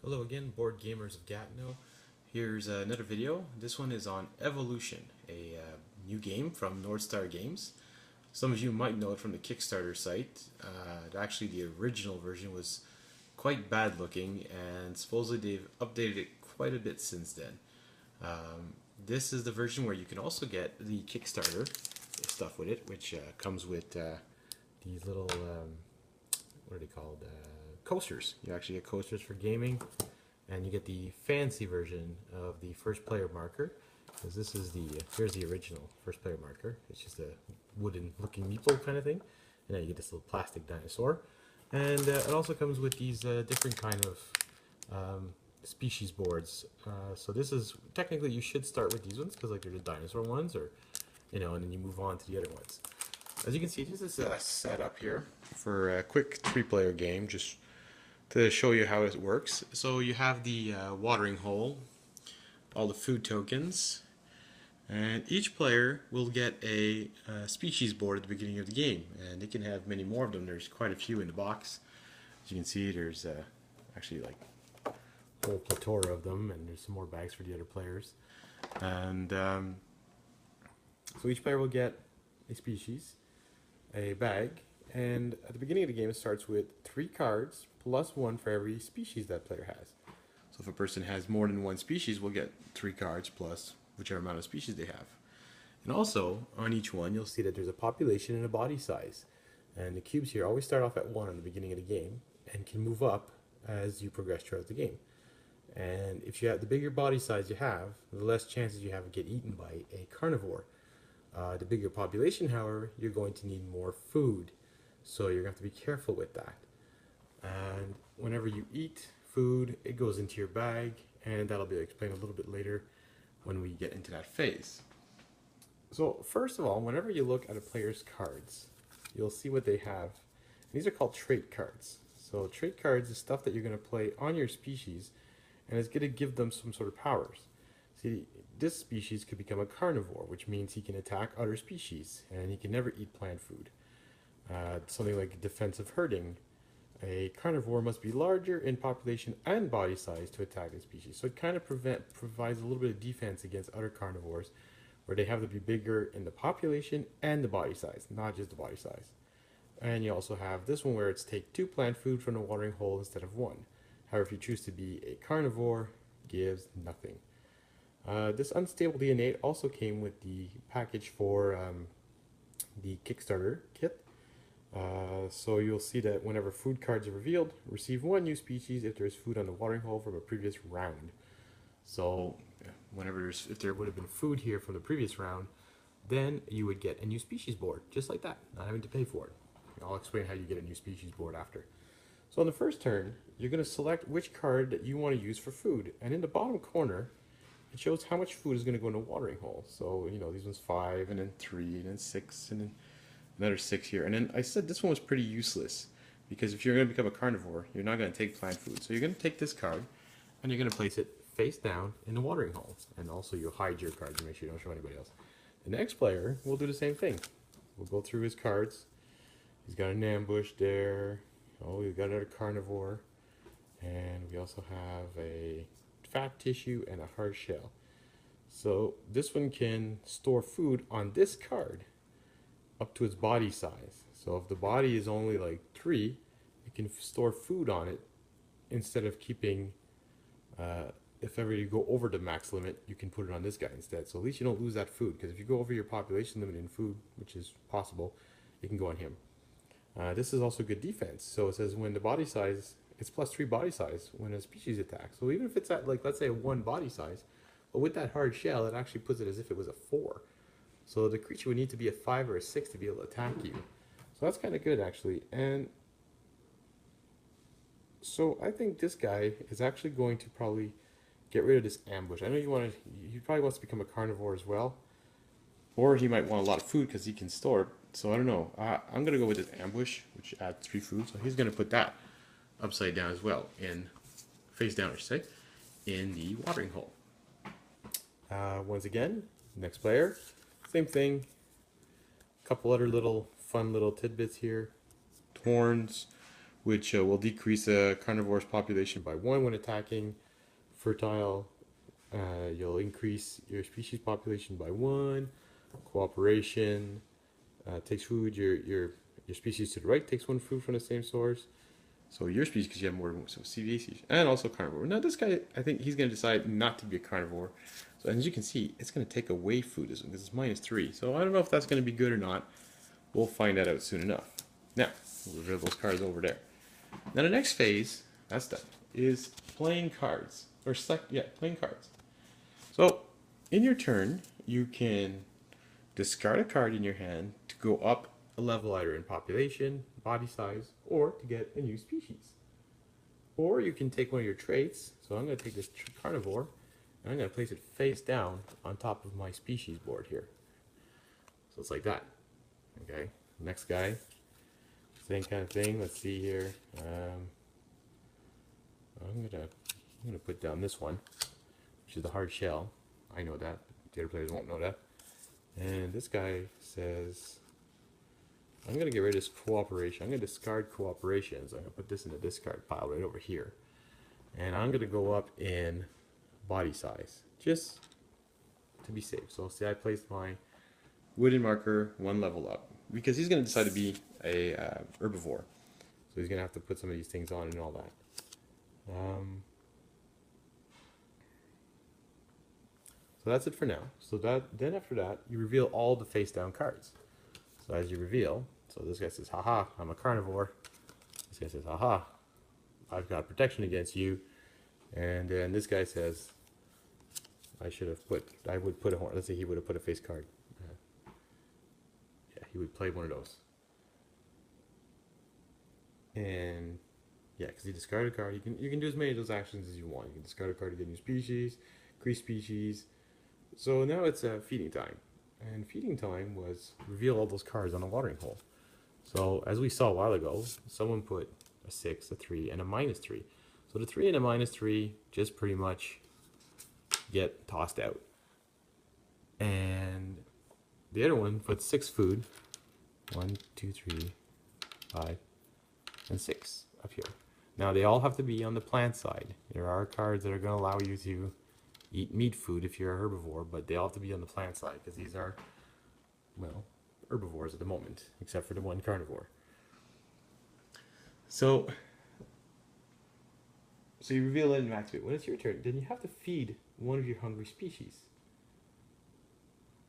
Hello again, board gamers of Gatineau. Here's another video. This one is on Evolution, a new game from Northstar Games. Some of you might know it from the Kickstarter site. Actually, the original version was quite bad looking, and supposedly they've updated it quite a bit since then. This is the version where you can also get the Kickstarter stuff with it, which comes with these little, what are they called? Coasters. You actually get coasters for gaming, and you get the fancy version of the first player marker, because this is here's the original first player marker. It's just a wooden looking meeple kind of thing, and then you get this little plastic dinosaur, and it also comes with these different kind of species boards. So this is technically, you should start with these ones because like they're the dinosaur ones, or and then you move on to the other ones. As you can see, this is a setup here for a quick 3-player game, just to show you how it works. So you have the watering hole, all the food tokens, and each player will get a species board at the beginning of the game, and they can have many more of them. There's quite a few in the box. As you can see, there's actually like a whole plethora of them, and there's some more bags for the other players. And so each player will get a species, a bag, and at the beginning of the game it starts with 3 cards plus 1 for every species that player has. So if a person has more than 1 species, we'll get 3 cards plus whichever amount of species they have. And also on each one you'll see that there's a population and a body size, and the cubes here always start off at 1 at the beginning of the game and can move up as you progress throughout the game. And if you have the bigger body size you have, the less chances you have of getting eaten by a carnivore. The bigger population, however, you're going to need more food, so you're going to have to be careful with that. And whenever you eat food, it goes into your bag, and that'll be explained a little bit later when we get into that phase. So first of all, whenever you look at a player's cards, you'll see what they have. These are called trait cards. So trait cards is stuff that you're going to play on your species, and it's going to give them some sort of powers. See, this species could become a carnivore, which means he can attack other species, and he can never eat plant food. Something like defensive herding. A carnivore must be larger in population and body size to attack a species. So it kind of provides a little bit of defense against other carnivores, where they have to be bigger in the population and the body size, not just the body size. And you also have this one where it's take 2 plant food from the watering hole instead of 1. However, if you choose to be a carnivore, gives nothing. This unstable DNA also came with the package for the Kickstarter kit. So you'll see that whenever food cards are revealed, receive 1 new species if there is food on the watering hole from a previous round. So if there would have been food here from the previous round, then you would get a new species board, just like that, not having to pay for it. I'll explain how you get a new species board after. So on the first turn, you're going to select which card that you want to use for food, and in the bottom corner, it shows how much food is going to go in the watering hole. So, these ones 5, and then 3, and then 6, and then another 6 here. And then I said this one was pretty useless, because if you're going to become a carnivore, you're not going to take plant food. So you're going to take this card, and you're going to place it face down in the watering hole. And also you'll hide your cards to make sure you don't show anybody else. The next player will do the same thing. We'll go through his cards. He's got an ambush there. Oh, we've got another carnivore. And we also have a fat tissue and a hard shell. So this one can store food on this card up to its body size. So if the body is only like 3, it can store food on it instead of keeping, if ever you go over the max limit, you can put it on this guy instead. So at least you don't lose that food, because if you go over your population limit in food, which is possible, it can go on him. This is also good defense. So it says when the body size, it's plus 3 body size when a species attacks. So even if it's at, like, let's say a 1 body size, but with that hard shell, it actually puts it as if it was a 4. So the creature would need to be a 5 or a 6 to be able to attack you. So that's kind of good, actually. And so I think this guy is actually going to probably get rid of this ambush. I know he probably wants to become a carnivore as well. Or he might want a lot of food because he can store it. So I don't know. I'm going to go with this ambush, which adds 3 food. So he's going to put that upside down as well, face down, I should say, in the watering hole. Once again, next player, same thing. A couple other fun little tidbits here. Thorns, which will decrease a carnivore's population by 1 when attacking. Fertile, you'll increase your species population by 1. Cooperation takes food. Your species to the right takes 1 food from the same source. So your species, because you have more than one, so CVAC, and also carnivore. Now this guy, I think he's going to decide not to be a carnivore. So as you can see, it's going to take away food because it's -3. So I don't know if that's going to be good or not. We'll find that out soon enough. Now, we'll reveal those cards over there. Now the next phase, that's done, is playing cards. Or playing cards. So in your turn, you can discard a card in your hand to go up a level either in population, body size, or to get a new species. Or you can take one of your traits. So I'm going to take this carnivore and I'm going to place it face down on top of my species board here. So it's like that. Okay, next guy, same kind of thing. Let's see here. I'm gonna put down this one, which is the hard shell. I know that. The other players won't know that. And this guy says, I'm going to get rid of this cooperation. I'm going to discard cooperations. I'm going to put this in the discard pile right over here. And I'm going to go up in body size, just to be safe. So see, I placed my wooden marker 1 level up, because he's going to decide to be a herbivore. So he's going to have to put some of these things on and all that. So that's it for now. So then after that, you reveal all the face down cards. So as you reveal, so this guy says, haha, I'm a carnivore. This guy says, haha, I've got protection against you. And then this guy says, I would put a horn. Let's say he would have put a face card. Yeah, he would play one of those. And yeah, because he discarded a card, you can do as many of those actions as you want. You can discard a card to get a new species, increase species. So now it's feeding time. And feeding time was reveal all those cards on a watering hole. So as we saw a while ago, someone put a 6, a 3, and a -3. So the 3 and a -3 just pretty much get tossed out. And the other one put 6 food. 1, 2, 3, 5, and 6 up here. Now they all have to be on the plant side. There are cards that are going to allow you to eat meat food if you're a herbivore, but they all have to be on the plant side because these are, well, herbivores at the moment, except for the one carnivore. So you reveal it and activate. When it's your turn, then you have to feed one of your hungry species.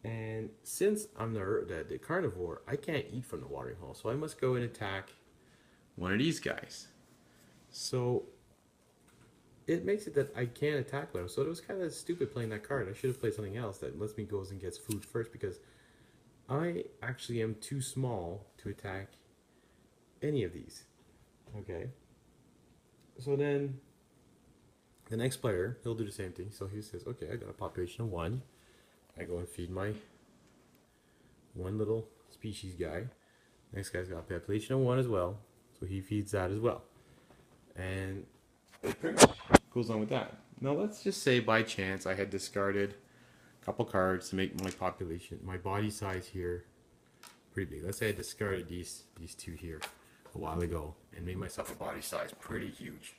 And since I'm the carnivore, I can't eat from the watering hole, so I must go and attack one of these guys. So it makes it that I can't attack them. So it was kind of stupid playing that card. I should have played something else that lets me goes and gets food first, because I actually am too small to attack any of these. Okay. So then the next player, he'll do the same thing. So he says, okay, I got a population of 1. I go and feed my one little species guy. Next guy's got a population of 1 as well. So he feeds that as well. And it pretty much goes on with that. Now let's just say by chance I had discarded a couple cards to make my population, my body size here pretty big. Let's say I discarded these 2 here a while ago and made myself a body size pretty huge.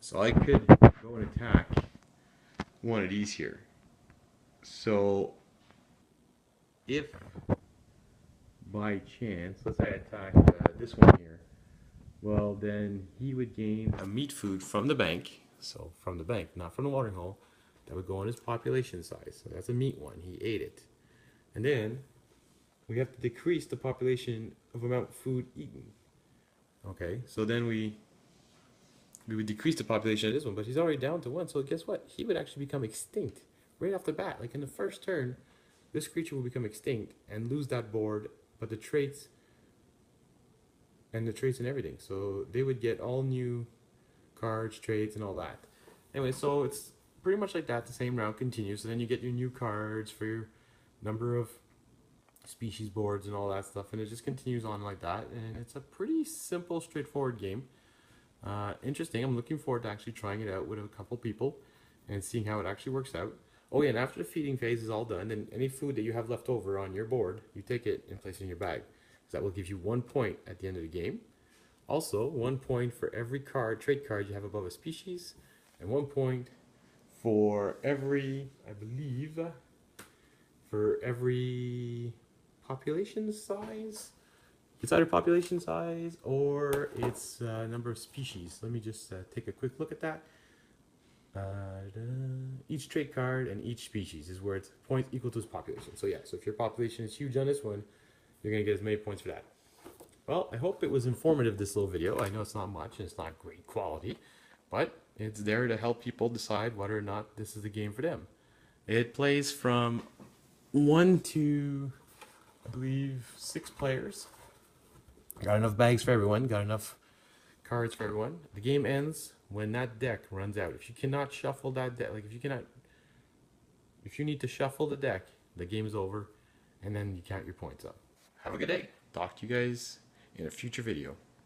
So I could go and attack one of these here. So if by chance, let's say I attack this one here, well then he would gain a meat food from the bank. So from the bank, not from the watering hole. That would go on his population size. So that's a meat one. He ate it. And then we have to decrease the population of amount of food eaten. Okay, so then we would decrease the population of this one, but he's already down to 1. So guess what? He would actually become extinct right off the bat. Like in the first turn, this creature will become extinct and lose that board, but the traits and everything. So they would get all new cards, traits, and all that. Anyway, so it's pretty much like that. The same round continues. So then you get your new cards for your number of species boards and all that stuff, and it just continues on like that. And it's a pretty simple, straightforward game. Interesting. I'm looking forward to actually trying it out with a couple people and seeing how it actually works out. Oh yeah, and after the feeding phase is all done, then any food that you have left over on your board, you take it and place it in your bag. So that will give you 1 point at the end of the game. Also, 1 point for every trait card you have above a species, and 1 point for every, I believe, for every population size. It's either population size or it's number of species. Let me just take a quick look at that. Each trait card and each species is where it's points equal to its population. So yeah, so if your population is huge on this one, you're going to get as many points for that. Well, I hope it was informative, this little video. I know it's not much and it's not great quality, but it's there to help people decide whether or not this is the game for them. It plays from 1 to, I believe, 6 players. Got enough bags for everyone, got enough cards for everyone. The game ends when that deck runs out. If you cannot shuffle that deck, like if you need to shuffle the deck, the game is over, and then you count your points up. Have a good day. Talk to you guys in a future video.